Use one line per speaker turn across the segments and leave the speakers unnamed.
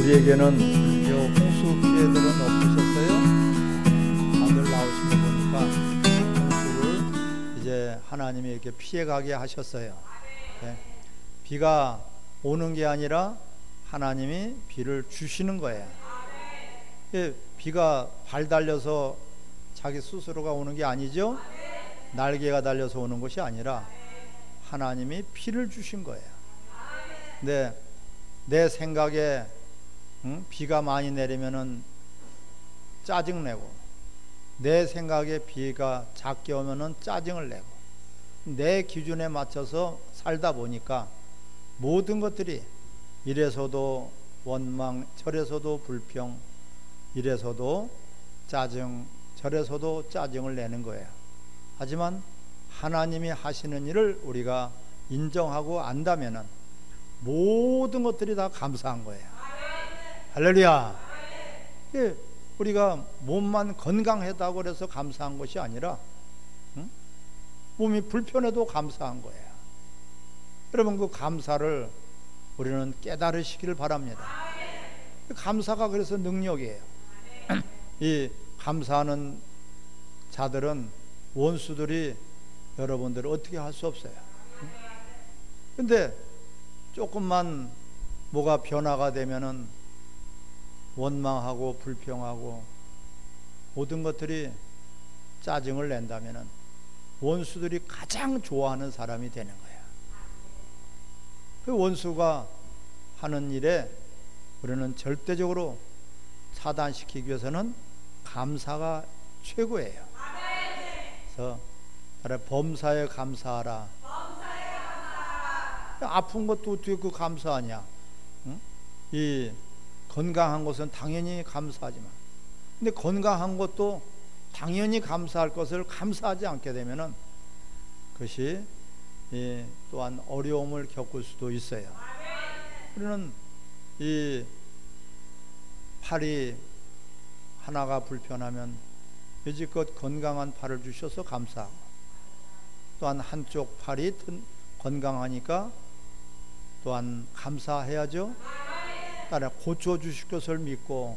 우리에게는 이 홍수 피해들은 없으셨어요? 다들 나오시는 거 보니까 홍수를 이제 하나님이 이렇게 피해가게 하셨어요. 네. 비가 오는 게 아니라 하나님이 비를 주시는 거예요. 비가 발 달려서 자기 스스로가 오는 게 아니죠. 날개가 달려서 오는 것이 아니라 하나님이 비를 주신 거예요. 근데 내 생각에 비가 많이 내리면은 짜증내고, 내 생각에 비가 작게 오면은 짜증을 내고, 내 기준에 맞춰서 살다 보니까 모든 것들이 이래서도 원망, 저래서도 불평, 이래서도 짜증, 저래서도 짜증을 내는 거예요. 하지만 하나님이 하시는 일을 우리가 인정하고 안다면은 모든 것들이 다 감사한 거예요. 할렐루야. 우리가 몸만 건강하다고 해서 감사한 것이 아니라 몸이 불편해도 감사한 거예요. 여러분, 그 감사를 우리는 깨달으시기를 바랍니다. 감사가 그래서 능력이에요. 이 감사하는 자들은 원수들이 여러분들을 어떻게 할 수 없어요. 근데 조금만 뭐가 변화가 되면은 원망하고 불평하고 모든 것들이 짜증을 낸다면은 원수들이 가장 좋아하는 사람이 되는 거예요. 그 원수가 하는 일에 우리는 절대적으로 차단시키기 위해서는 감사가 최고예요. 그래서 범사에 감사하라. 아픈 것도 어떻게 그 감사하냐? 이 건강한 것은 당연히 감사하지만, 근데 건강한 것도 당연히 감사할 것을 감사하지 않게 되면은 그것이 또한 어려움을 겪을 수도 있어요. 우리는 이 팔이 하나가 불편하면 여지껏 건강한 팔을 주셔서 감사하고, 또한 한쪽 팔이 건강하니까 또한 감사해야죠. 따라 고쳐주실 것을 믿고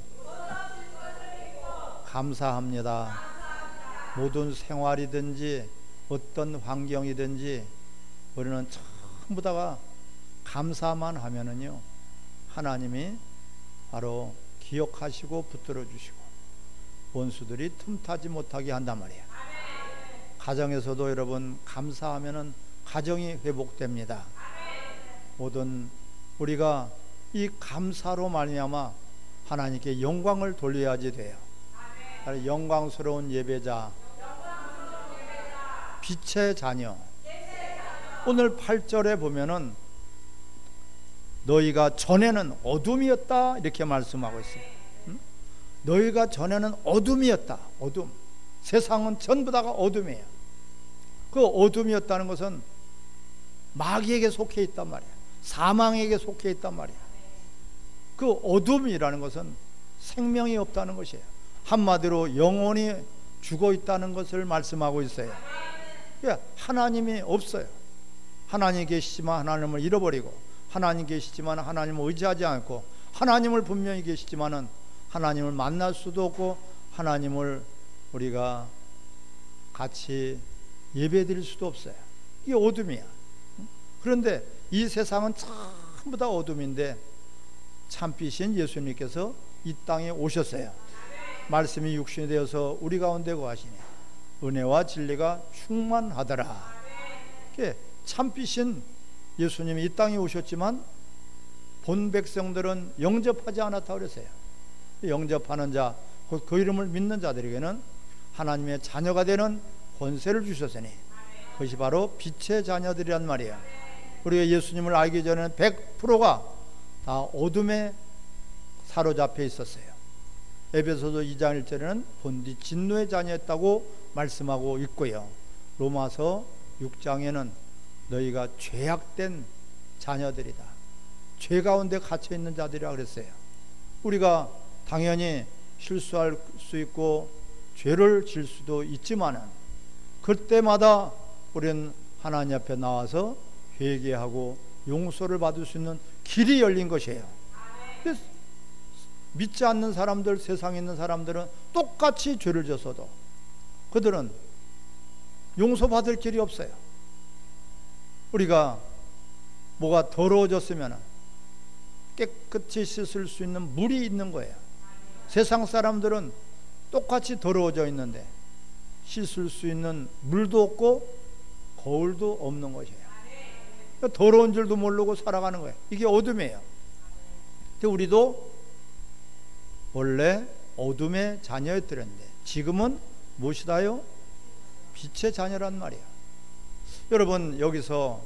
감사합니다. 모든 생활이든지 어떤 환경이든지 우리는 전부 다가 감사만 하면은요, 하나님이 바로 기억하시고 붙들어 주시고 원수들이 틈타지 못하게 한단 말이에요. 가정에서도 여러분 감사하면은 가정이 회복됩니다. 모든 우리가 이 감사로 말미암아 하나님께 영광을 돌려야지 돼요. 영광스러운 예배자, 빛의 자녀. 오늘 8절에 보면은 너희가 전에는 어둠이었다 이렇게 말씀하고 있어요. 너희가 전에는 어둠이었다. 어둠. 세상은 전부 다가 어둠이에요. 그 어둠이었다는 것은 마귀에게 속해 있단 말이에요. 사망에게 속해 있단 말이에요. 그 어둠이라는 것은 생명이 없다는 것이에요. 한마디로 영혼이 죽어 있다는 것을 말씀하고 있어요. 그러니까 하나님이 없어요. 하나님이 계시지만 하나님을 잃어버리고, 하나님 계시지만 하나님을 의지하지 않고, 하나님을 분명히 계시지만은 하나님을 만날 수도 없고, 하나님을 우리가 같이 예배드릴 수도 없어요. 이게 어둠이야. 그런데 이 세상은 전부 다 어둠인데 참빛인 예수님께서 이 땅에 오셨어요. 말씀이 육신이 되어서 우리 가운데 거하시니 은혜와 진리가 충만하더라. 참빛인 예수님이 이 땅에 오셨지만 본 백성들은 영접하지 않았다고 그랬어요. 영접하는 자, 곧 그 이름을 믿는 자들에게는 하나님의 자녀가 되는 권세를 주셨으니 그것이 바로 빛의 자녀들이란 말이에요. 우리가 예수님을 알기 전에는 100%가 다 어둠에 사로잡혀 있었어요. 에베소서 2장 1절에는 본디 진노의 자녀였다고 말씀하고 있고요. 로마서 6장에는 너희가 죄악된 자녀들이다, 죄 가운데 갇혀 있는 자들이라 그랬어요. 우리가 당연히 실수할 수 있고 죄를 질 수도 있지만은 그때마다 우리는 하나님 앞에 나와서 회개하고 용서를 받을 수 있는 길이 열린 것이에요. 믿지 않는 사람들, 세상에 있는 사람들은 똑같이 죄를 졌어도 그들은 용서받을 길이 없어요. 우리가 뭐가 더러워졌으면 깨끗이 씻을 수 있는 물이 있는 거예요. 세상 사람들은 똑같이 더러워져 있는데 씻을 수 있는 물도 없고 거울도 없는 것이에요. 더러운 줄도 모르고 살아가는 거예요. 이게 어둠이에요. 근데 우리도 원래 어둠의 자녀였더랬는데 지금은 무엇이다요? 빛의 자녀란 말이에요. 여러분, 여기서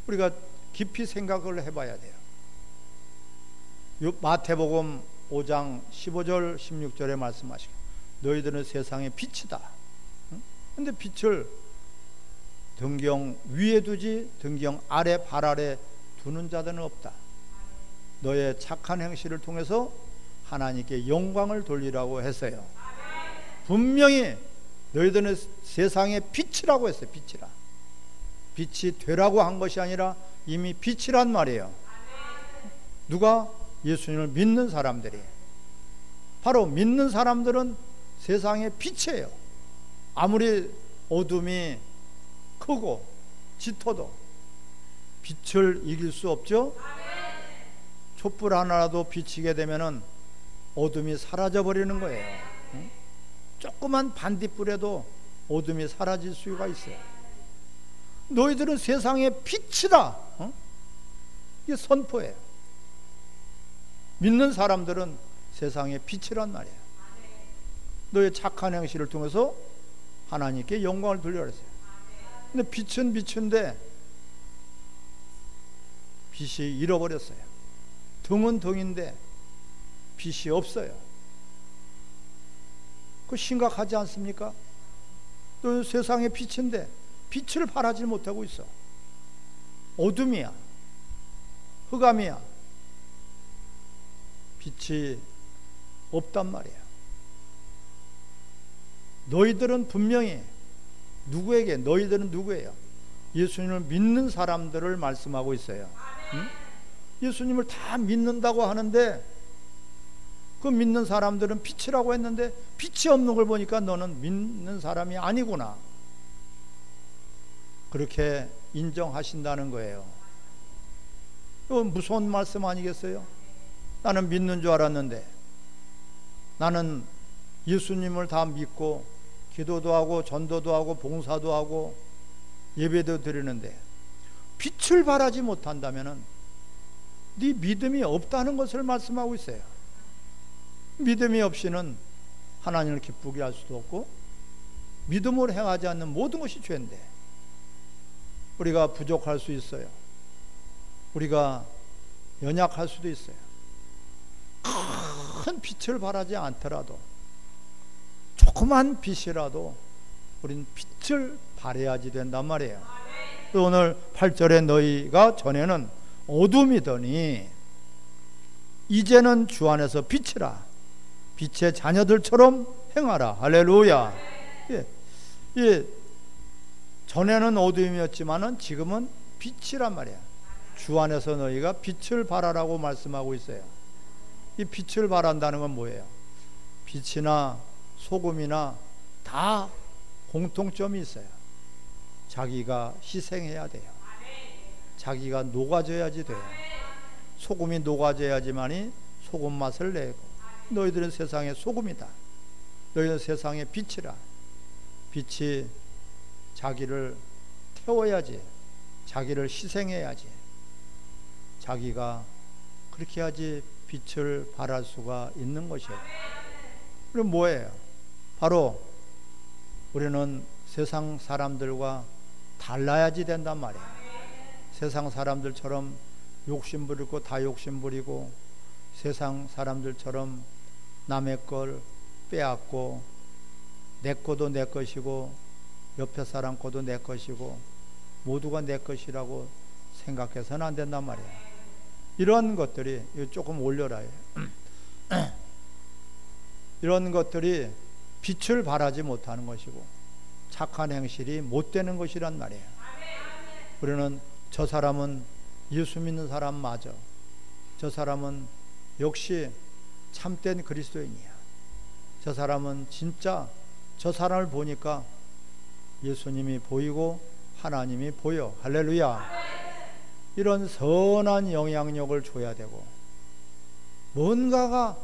우리가 깊이 생각을 해봐야 돼요. 마태복음 5장 15절 16절에 말씀하시고 너희들은 세상의 빛이다. 근데 빛을 등경 위에 두지 등경 아래 발 아래 두는 자들은 없다. 너의 착한 행실을 통해서 하나님께 영광을 돌리라고 했어요. 분명히 너희들은 세상의 빛이라고 했어요. 빛이라. 빛이 되라고 한 것이 아니라 이미 빛이란 말이에요. 누가? 예수님을 믿는 사람들이. 바로 믿는 사람들은 세상의 빛이에요. 아무리 어둠이 크고 짙어도 빛을 이길 수 없죠. 촛불 하나라도 비치게 되면은 어둠이 사라져 버리는 거예요. 조그만 반딧불에도 어둠이 사라질 수가 있어요. 너희들은 세상의 빛이다. 이게 선포예요. 믿는 사람들은 세상의 빛이란 말이에요. 너의 착한 행실을 통해서 하나님께 영광을 돌려야 했어요. 근데 빛은 빛인데 빛이 잃어버렸어요. 등은 등인데 빛이 없어요. 그 심각하지 않습니까? 또 세상의 빛인데 빛을 발하지 못하고 있어. 어둠이야. 흑암이야. 빛이 없단 말이야. 너희들은 분명히 누구에게? 너희들은 누구예요? 예수님을 믿는 사람들을 말씀하고 있어요. 응? 예수님을 다 믿는다고 하는데 그 믿는 사람들은 빛이라고 했는데 빛이 없는 걸 보니까 너는 믿는 사람이 아니구나. 그렇게 인정하신다는 거예요. 이거 무서운 말씀 아니겠어요? 나는 믿는 줄 알았는데, 나는 예수님을 다 믿고 기도도 하고 전도도 하고 봉사도 하고 예배도 드리는데 빛을 발하지 못한다면 네 믿음이 없다는 것을 말씀하고 있어요. 믿음이 없이는 하나님을 기쁘게 할 수도 없고 믿음으로 행하지 않는 모든 것이 죄인데, 우리가 부족할 수 있어요. 우리가 연약할 수도 있어요. 큰 빛을 발하지 않더라도 조그만 빛이라도 우린 빛을 발해야지 된단 말이에요. 또 오늘 8절에 너희가 전에는 어둠이더니 이제는 주 안에서 빛이라. 빛의 자녀들처럼 행하라. 할렐루야. 예. 전에는 어둠이었지만은 지금은 빛이란 말이야. 주 안에서 너희가 빛을 발하라고 말씀하고 있어요. 이 빛을 발한다는 건 뭐예요? 빛이나 소금이나 다 공통점이 있어요. 자기가 희생해야 돼요. 자기가 녹아져야지 돼요. 소금이 녹아져야지만이 소금 맛을 내고, 너희들은 세상의 소금이다. 너희는 세상의 빛이라. 빛이 자기를 태워야지, 자기를 희생해야지, 자기가 그렇게 해야지 빛을 발할 수가 있는 것이에요. 그럼 뭐예요? 바로 우리는 세상 사람들과 달라야지 된단 말이에요. 세상 사람들처럼 욕심 부리고 다 욕심 부리고, 세상 사람들처럼 남의 걸 빼앗고 내 거도 내 것이고 옆에 사람 거도 내 것이고 모두가 내 것이라고 생각해서는 안 된단 말이에요. 이런 것들이, 조금 올려라. 이런 것들이 빛을 발하지 못하는 것이고 착한 행실이 못 되는 것이란 말이에요. 우리는 저 사람은 예수 믿는 사람 맞아, 저 사람은 역시 참된 그리스도인이야. 저 사람은 진짜 저 사람을 보니까 예수님이 보이고 하나님이 보여. 할렐루야. 이런 선한 영향력을 줘야 되고, 뭔가가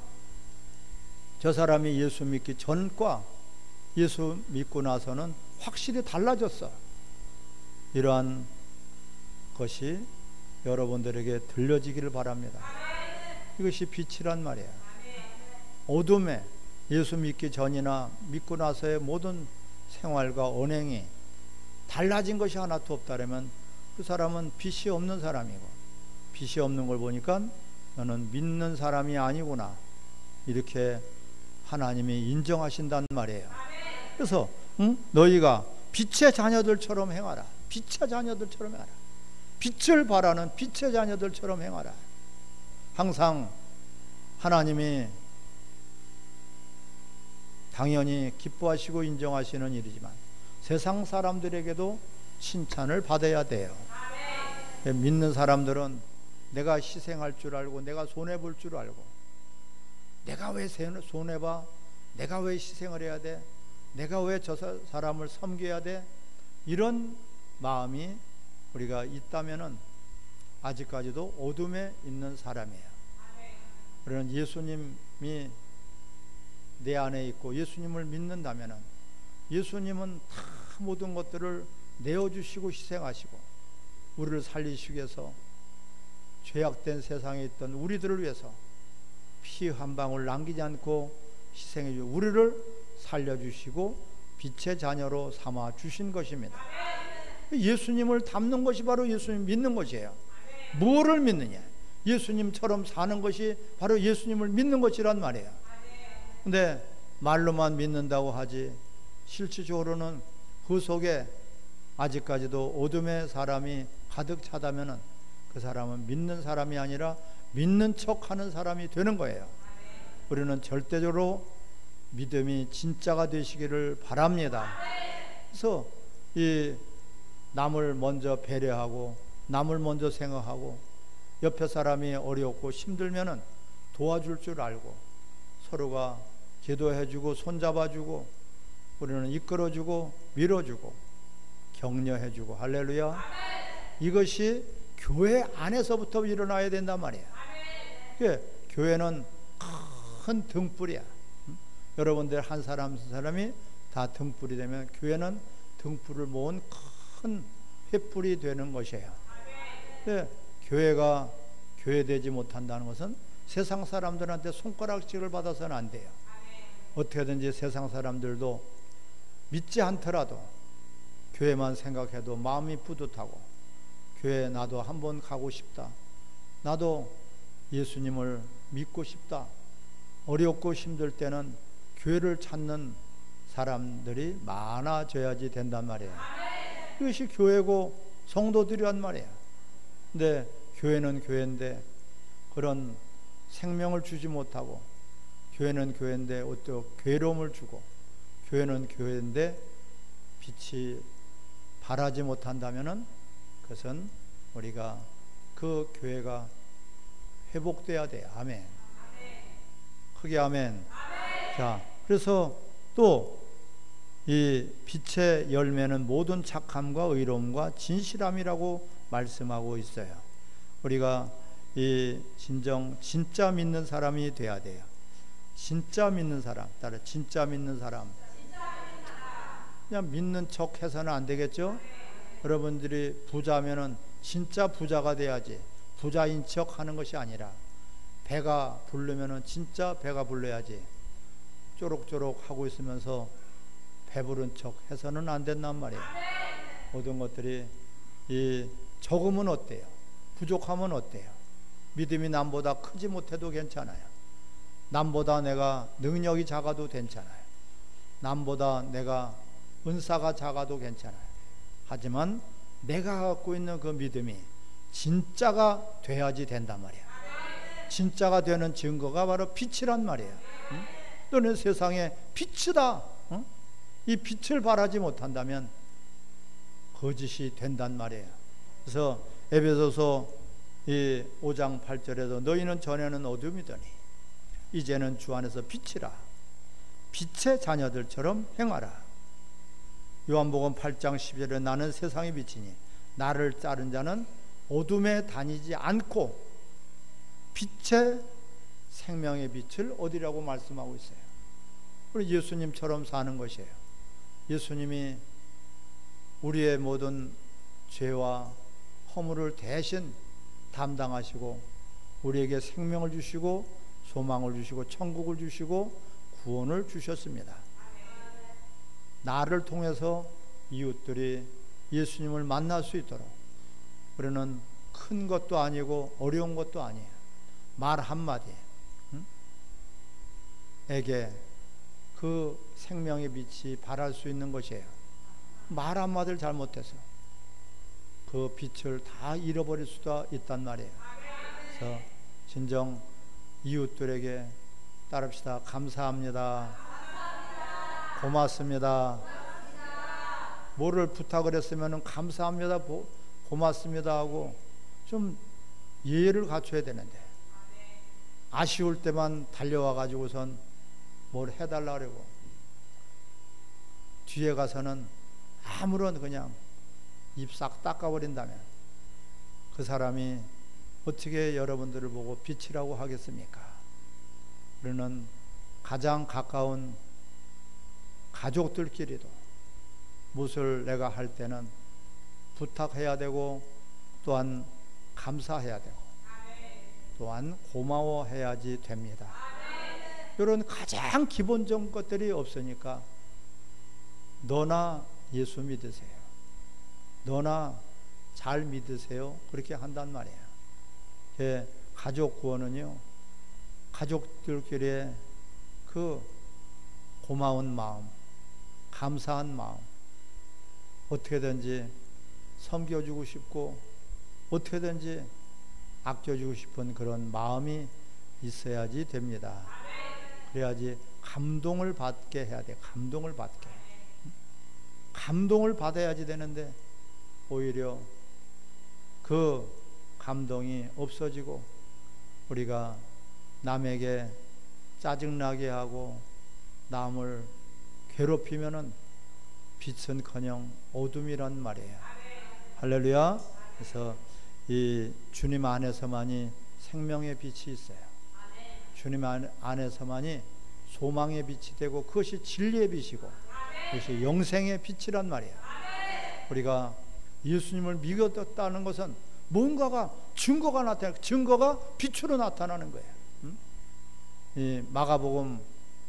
저 사람이 예수 믿기 전과 예수 믿고 나서는 확실히 달라졌어. 이러한 것이 여러분들에게 들려지기를 바랍니다. 이것이 빛이란 말이에요. 어둠에 예수 믿기 전이나 믿고 나서의 모든 생활과 언행이 달라진 것이 하나도 없다면 그 사람은 빛이 없는 사람이고, 빛이 없는 걸 보니까 너는 믿는 사람이 아니구나, 이렇게 하나님이 인정하신단 말이에요. 그래서 너희가 빛의 자녀들처럼 행하라. 빛의 자녀들처럼 행하라. 빛을 바라는 빛의 자녀들처럼 행하라. 항상 하나님이 당연히 기뻐하시고 인정하시는 일이지만 세상 사람들에게도 칭찬을 받아야 돼요. 믿는 사람들은 내가 희생할 줄 알고, 내가 손해볼 줄 알고, 내가 왜 손해봐? 내가 왜 희생을 해야 돼? 내가 왜 저 사람을 섬겨야 돼? 이런 마음이 우리가 있다면은 아직까지도 어둠에 있는 사람이에요. 그러나 예수님이 내 안에 있고 예수님을 믿는다면은 예수님은 다 모든 것들을 내어주시고 희생하시고 우리를 살리시기 위해서 죄악된 세상에 있던 우리들을 위해서 피 한 방울 남기지 않고 희생해 주시고 우리를 살려주시고 빛의 자녀로 삼아 주신 것입니다. 예수님을 닮는 것이 바로 예수님 믿는 것이에요. 뭐를 믿느냐? 예수님처럼 사는 것이 바로 예수님을 믿는 것이란 말이에요. 근데 말로만 믿는다고 하지 실질적으로는 그 속에 아직까지도 어둠의 사람이 가득 차다면은 그 사람은 믿는 사람이 아니라 믿는 척하는 사람이 되는 거예요. 우리는 절대적으로 믿음이 진짜가 되시기를 바랍니다. 그래서 이 남을 먼저 배려하고 남을 먼저 생각하고 옆에 사람이 어렵고 힘들면은 도와줄 줄 알고 서로가 기도해주고 손잡아주고 우리는 이끌어주고 밀어주고 격려해주고 할렐루야. 이것이 교회 안에서부터 일어나야 된단 말이에요. 교회는 큰 등불이야. 여러분들 한 사람 한 사람이 다 등불이 되면 교회는 등불을 모은 큰 횃불이 되는 것이에요. 교회가 교회되지 못한다는 것은 세상 사람들한테 손가락질을 받아서는 안 돼요. 어떻게든지 세상 사람들도 믿지 않더라도 교회만 생각해도 마음이 뿌듯하고 교회 나도 한번 가고 싶다, 나도 예수님을 믿고 싶다, 어렵고 힘들 때는 교회를 찾는 사람들이 많아져야지 된단 말이에요. 이것이 교회고 성도들이란 말이에요. 근데 교회는 교회인데 그런 생명을 주지 못하고, 교회는 교회인데 어떤 괴로움을 주고, 교회는 교회인데 빛이 발하지 못한다면은 그것은 우리가 그 교회가 회복돼야 돼요. 아멘. 크게 아멘. 자, 그래서 또 이 빛의 열매는 모든 착함과 의로움과 진실함이라고 말씀하고 있어요. 우리가 이 진짜 믿는 사람이 돼야 돼요. 진짜 믿는 사람, 따라 진짜 믿는 사람. 그냥 믿는 척 해서는 안 되겠죠? 여러분들이 부자면은 진짜 부자가 돼야지, 부자인 척 하는 것이 아니라 배가 부르면은 진짜 배가 불러야지 쪼록쪼록 하고 있으면서 배부른 척 해서는 안 된단 말이에요. 모든 것들이 이 적으면 어때요? 부족하면 어때요? 믿음이 남보다 크지 못해도 괜찮아요. 남보다 내가 능력이 작아도 괜찮아요. 남보다 내가 은사가 작아도 괜찮아요. 하지만 내가 갖고 있는 그 믿음이 진짜가 돼야지 된단 말이에요. 진짜가 되는 증거가 바로 빛이란 말이에요. 응? 너는 세상에 빛이다. 응? 이 빛을 발하지 못한다면 거짓이 된단 말이에요. 그래서 에베소서 이 5장 8절에도 너희는 전에는 어둠이더니 이제는 주 안에서 빛이라. 빛의 자녀들처럼 행하라. 요한복음 8장 12절에 나는 세상의 빛이니 나를 따른 자는 어둠에 다니지 않고 빛의 생명의 빛을 얻으라고 말씀하고 있어요. 우리 예수님처럼 사는 것이에요. 예수님이 우리의 모든 죄와 허물을 대신 담당하시고 우리에게 생명을 주시고 소망을 주시고 천국을 주시고 구원을 주셨습니다. 나를 통해서 이웃들이 예수님을 만날 수 있도록 우리는 큰 것도 아니고 어려운 것도 아니에요. 말 한마디 에게 그 생명의 빛이 발할 수 있는 것이에요. 말 한마디를 잘못해서 그 빛을 다 잃어버릴 수도 있단 말이에요. 그래서 진정 이웃들에게 따릅시다. 감사합니다. 고맙습니다. 뭐를 부탁을 했으면 감사합니다, 고맙습니다 하고 좀 예의를 갖춰야 되는데 아쉬울 때만 달려와 가지고선 뭘 해달라고 뒤에 가서는 아무런 그냥 입 싹 닦아버린다면 그 사람이 어떻게 여러분들을 보고 빛이라고 하겠습니까? 우리는 가장 가까운 가족들끼리도 무엇을 내가 할 때는 부탁해야 되고 또한 감사해야 되고 또한 고마워해야지 됩니다. 이런 가장 기본적인 것들이 없으니까 너나 예수 믿으세요. 너나 잘 믿으세요. 그렇게 한단 말이에요. 가족 구원은요, 가족들끼리의 그 고마운 마음, 감사한 마음, 어떻게든지 섬겨주고 싶고 어떻게든지 아껴주고 싶은 그런 마음이 있어야지 됩니다. 그래야지 감동을 받게 해야 돼. 감동을 받게. 감동을 받아야지 되는데 오히려 그 감동이 없어지고 우리가 남에게 짜증나게 하고 남을 괴롭히면은 빛은커녕 어둠이란 말이에요. 할렐루야. 그래서 이 주님 안에서만이 생명의 빛이 있어요. 주님 안에서만이 소망의 빛이 되고 그것이 진리의 빛이고 그것이 영생의 빛이란 말이에요. 우리가 예수님을 믿었다는 것은 뭔가가 증거가 나타나, 증거가 빛으로 나타나는 거예요. 이 마가복음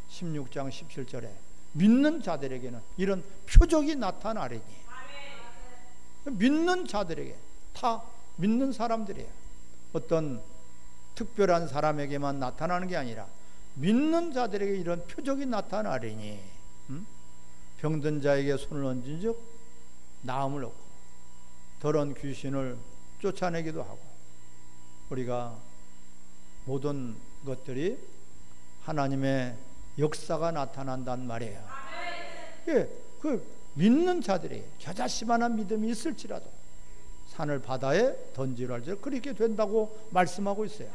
16장 17절에 믿는 자들에게는 이런 표적이 나타나리니, 믿는 자들에게, 다 믿는 사람들이에요. 어떤 특별한 사람에게만 나타나는 게 아니라 믿는 자들에게 이런 표적이 나타나리니, 병든 자에게 손을 얹은 즉 나음을 얻고 더러운 귀신을 쫓아내기도 하고, 우리가 모든 것들이 하나님의 역사가 나타난단 말이에요. 예, 그 믿는 자들이 겨자씨만한 믿음이 있을지라도 산을 바다에 던지라 할지라도 그렇게 된다고 말씀하고 있어요.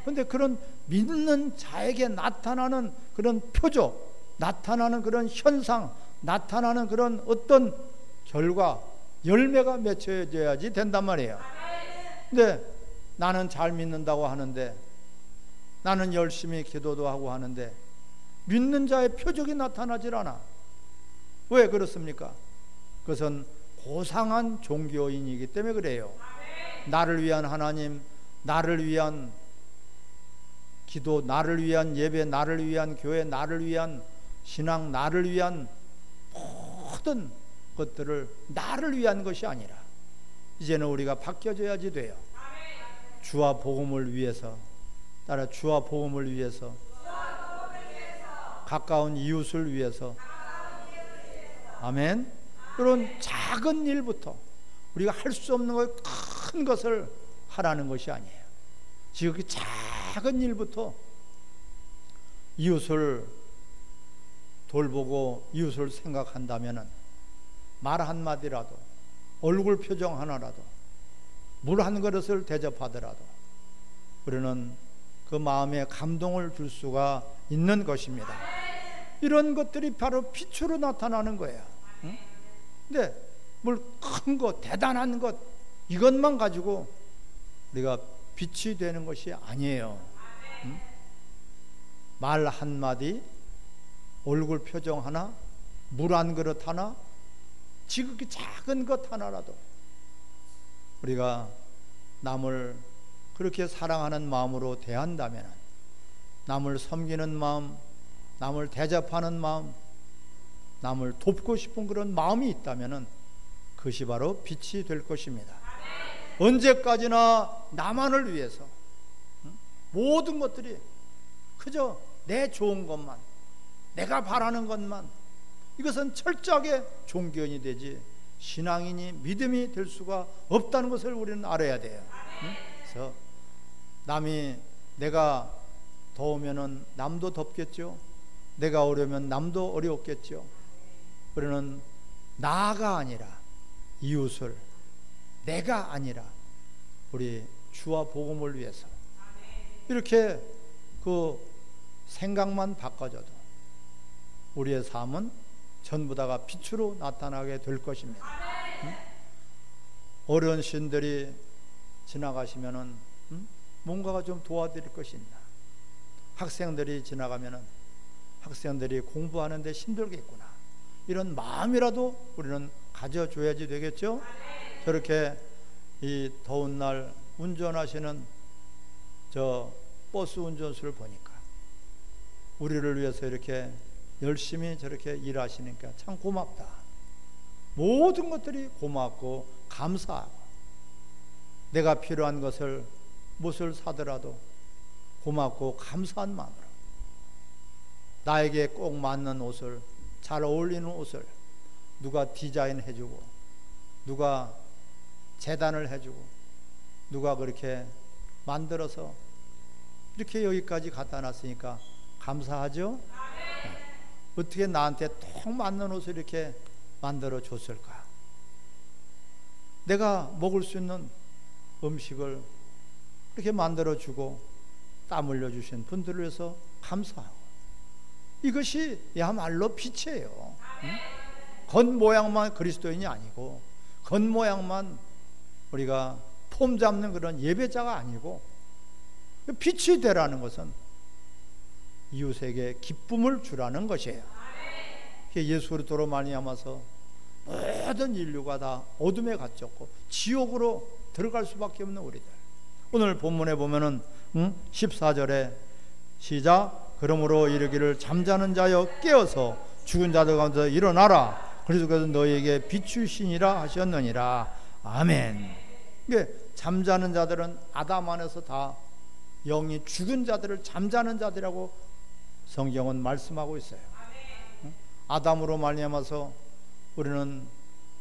그런데 그런 믿는 자에게 나타나는 그런 표적, 나타나는 그런 현상, 나타나는 그런 어떤 결과, 열매가 맺혀져야지 된단 말이에요. 근데 나는 잘 믿는다고 하는데, 나는 열심히 기도도 하고 하는데 믿는 자의 표적이 나타나질 않아. 왜 그렇습니까? 그것은 고상한 종교인이기 때문에 그래요. 나를 위한 하나님, 나를 위한 기도, 나를 위한 예배, 나를 위한 교회, 나를 위한 신앙, 나를 위한 모든 것들을 나를 위한 것이 아니라 이제는 우리가 바뀌어져야지 돼요. 주와 복음을 위해서, 따라 주와 복음을 위해서, 가까운 이웃을 위해서, 아멘. 그런 작은 일부터 우리가 할 수 없는 큰 것을 하라는 것이 아니에요. 지금 그 작은 일부터 이웃을 돌보고 이웃을 생각한다면 말 한마디라도, 얼굴 표정 하나라도, 물 한 그릇을 대접하더라도 우리는 그 마음에 감동을 줄 수가 있는 것입니다. 이런 것들이 바로 빛으로 나타나는 거예요. 응? 근데 뭘 큰 것, 대단한 것 이것만 가지고 우리가 빛이 되는 것이 아니에요. 응? 말 한마디, 얼굴 표정 하나, 물 한 그릇 하나, 지극히 작은 것 하나라도 우리가 남을 그렇게 사랑하는 마음으로 대한다면, 남을 섬기는 마음, 남을 대접하는 마음, 남을 돕고 싶은 그런 마음이 있다면 그것이 바로 빛이 될 것입니다. 언제까지나 나만을 위해서 모든 것들이 그저 내 좋은 것만, 내가 바라는 것만, 이것은 철저하게 종교인이 되지 신앙인이 믿음이 될 수가 없다는 것을 우리는 알아야 돼요. 그래서 남이, 내가 더우면은 남도 덥겠죠. 내가 어려우면 남도 어려웠겠죠. 우리는 나가 아니라 이웃을, 내가 아니라 우리 주와 복음을 위해서 이렇게 그 생각만 바꿔줘도 우리의 삶은 전부 다가 빛으로 나타나게 될 것입니다. 어르신들이 지나가시면은 뭔가가 좀 도와드릴 것이 있나, 학생들이 지나가면은 학생들이 공부하는데 힘들겠구나, 이런 마음이라도 우리는 가져줘야지 되겠죠. 저렇게 이 더운 날 운전하시는 저 버스 운전수를 보니까 우리를 위해서 이렇게 열심히 저렇게 일하시니까 참 고맙다. 모든 것들이 고맙고 감사하고, 내가 필요한 것을 무엇을 사더라도 고맙고 감사한 마음으로 나에게 꼭 맞는 옷을, 잘 어울리는 옷을 누가 디자인해 주고, 누가 재단을 해주고, 누가 그렇게 만들어서 이렇게 여기까지 갖다 놨으니까 감사하죠. 어떻게 나한테 딱 맞는 옷을 이렇게 만들어 줬을까? 내가 먹을 수 있는 음식을 이렇게 만들어 주고 땀 흘려 주신 분들을 위해서 감사하고, 이것이 야말로 빛이에요. 겉모양만 그리스도인이 아니고, 겉모양만 우리가 폼 잡는 그런 예배자가 아니고, 빛이 되라는 것은 이웃에게 기쁨을 주라는 것이에요. 예수 그리스도로 말미암아서 모든 인류가 다 어둠에 갇혔고 지옥으로 들어갈 수밖에 없는 우리들. 오늘 본문에 보면은 14절에 시작. 그러므로 이르기를 잠자는 자여 깨어서 죽은 자들 가운데서 일어나라. 그래서 너희에게 비추시니라 하셨느니라. 아멘. 이게 잠자는 자들은 아담 안에서 다 영이 죽은 자들을 잠자는 자들이라고 성경은 말씀하고 있어요. 아담으로 말미암아서 우리는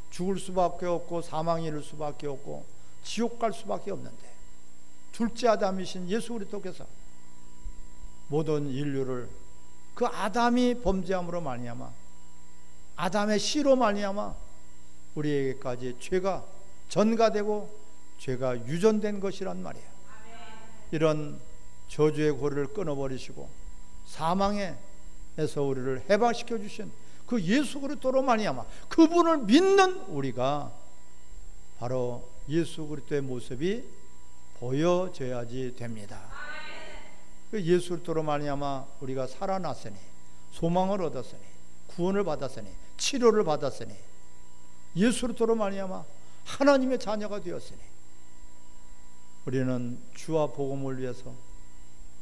죽을 수밖에 없고 사망에 이를 수밖에 없고 지옥 갈 수밖에 없는데, 둘째 아담이신 예수 그리스도께서 모든 인류를 그 아담이 범죄함으로 말미암아, 아담의 씨로 말미암아 우리에게까지 죄가 전가되고 죄가 유전된 것이란 말이에요. 이런 저주의 고리를 끊어버리시고 사망에서 우리를 해방시켜 주신 그 예수 그리스도로 말미암아 그분을 믿는 우리가 바로 예수 그리스도의 모습이 보여져야지 됩니다. 그 예수 그리스도로 말미암아 우리가 살아났으니, 소망을 얻었으니, 구원을 받았으니, 치료를 받았으니, 예수 그리스도로 말미암아 하나님의 자녀가 되었으니 우리는 주와 복음을 위해서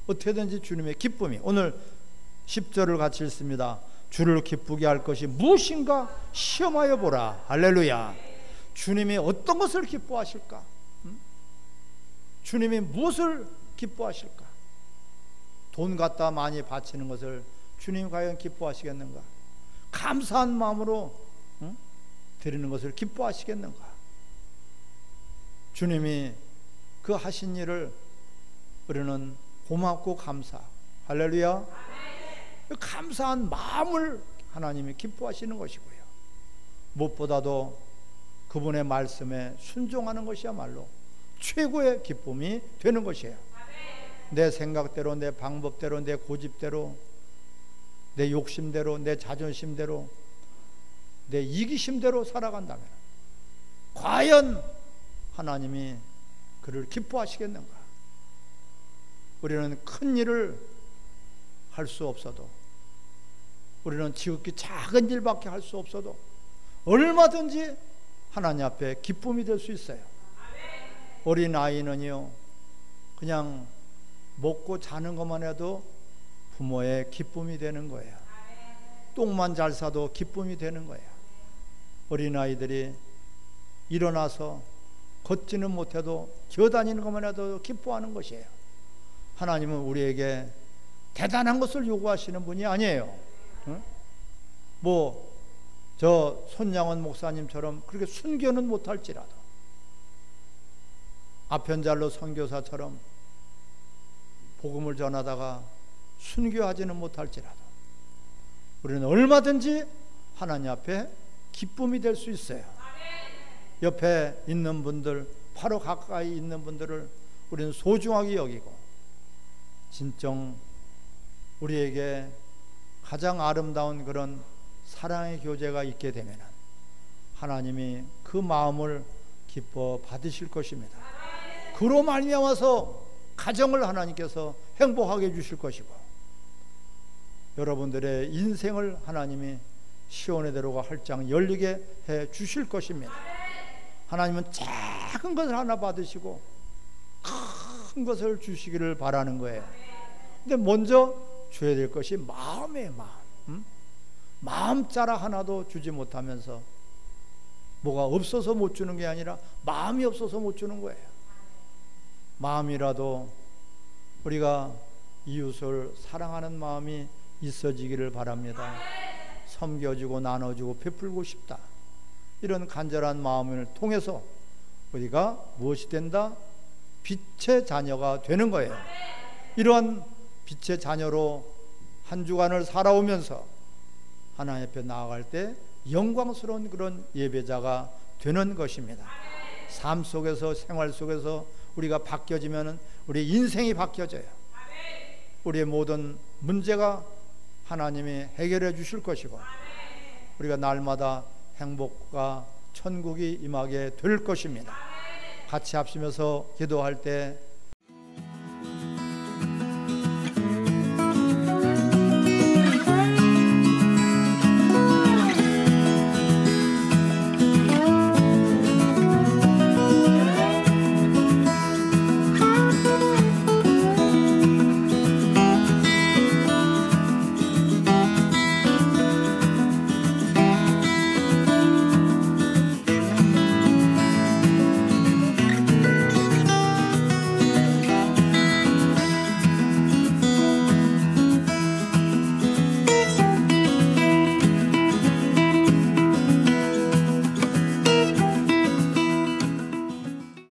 어떻게든지 주님의 기쁨이, 오늘 10절을 같이 읽습니다. 주를 기쁘게 할 것이 무엇인가 시험하여 보라. 할렐루야. 주님이 어떤 것을 기뻐하실까? 주님이 무엇을 기뻐하실까? 돈 갖다 많이 바치는 것을 주님 과연 기뻐하시겠는가? 감사한 마음으로 드리는 것을 기뻐하시겠는가? 주님이 그 하신 일을 우리는 고맙고 감사하고, 할렐루야, 감사한 마음을 하나님이 기뻐하시는 것이고요. 무엇보다도 그분의 말씀에 순종하는 것이야말로 최고의 기쁨이 되는 것이에요. 내 생각대로, 내 방법대로, 내 고집대로, 내 욕심대로, 내 자존심대로, 내 이기심대로 살아간다면 과연 하나님이 그를 기뻐하시겠는가? 우리는 큰 일을 할 수 없어도, 우리는 지극히 작은 일밖에 할 수 없어도 얼마든지 하나님 앞에 기쁨이 될 수 있어요. 어린 아이는요, 그냥 먹고 자는 것만 해도 부모의 기쁨이 되는 거예요. 똥만 잘 싸도 기쁨이 되는 거예요. 어린 아이들이 일어나서 걷지는 못해도 기어다니는 것만 해도 기뻐하는 것이에요. 하나님은 우리에게 대단한 것을 요구하시는 분이 아니에요. 응? 저 손양원 목사님처럼 그렇게 순교는 못할지라도, 아편잘로 선교사처럼 복음을 전하다가 순교하지는 못할지라도 우리는 얼마든지 하나님 앞에 기쁨이 될 수 있어요. 옆에 있는 분들, 바로 가까이 있는 분들을 우리는 소중하게 여기고, 진정 우리에게 가장 아름다운 그런 사랑의 교제가 있게 되면 하나님이 그 마음을 기뻐 받으실 것입니다. 그로 말미암아서 가정을 하나님께서 행복하게 해주실 것이고, 여러분들의 인생을 하나님이 시온의 대로가 활짝 열리게 해 주실 것입니다. 하나님은 작은 것을 하나 받으시고 큰 것을 주시기를 바라는 거예요. 근데 먼저 줘야 될 것이 마음이에요. 마음. 마음 자라 하나도 주지 못하면서, 뭐가 없어서 못 주는 게 아니라 마음이 없어서 못 주는 거예요. 마음이라도 우리가 이웃을 사랑하는 마음이 있어지기를 바랍니다. 섬겨주고 나눠주고 베풀고 싶다, 이런 간절한 마음을 통해서 우리가 무엇이 된다? 빛의 자녀가 되는 거예요. 이러한 빛의 자녀로 한 주간을 살아오면서 하나님 앞에 나아갈 때 영광스러운 그런 예배자가 되는 것입니다. 삶 속에서, 생활 속에서 우리가 바뀌어지면 우리 인생이 바뀌어져요. 우리의 모든 문제가 하나님이 해결해 주실 것이고, 우리가 날마다 행복과 천국이 임하게 될 것입니다. 같이 합심해서 기도할 때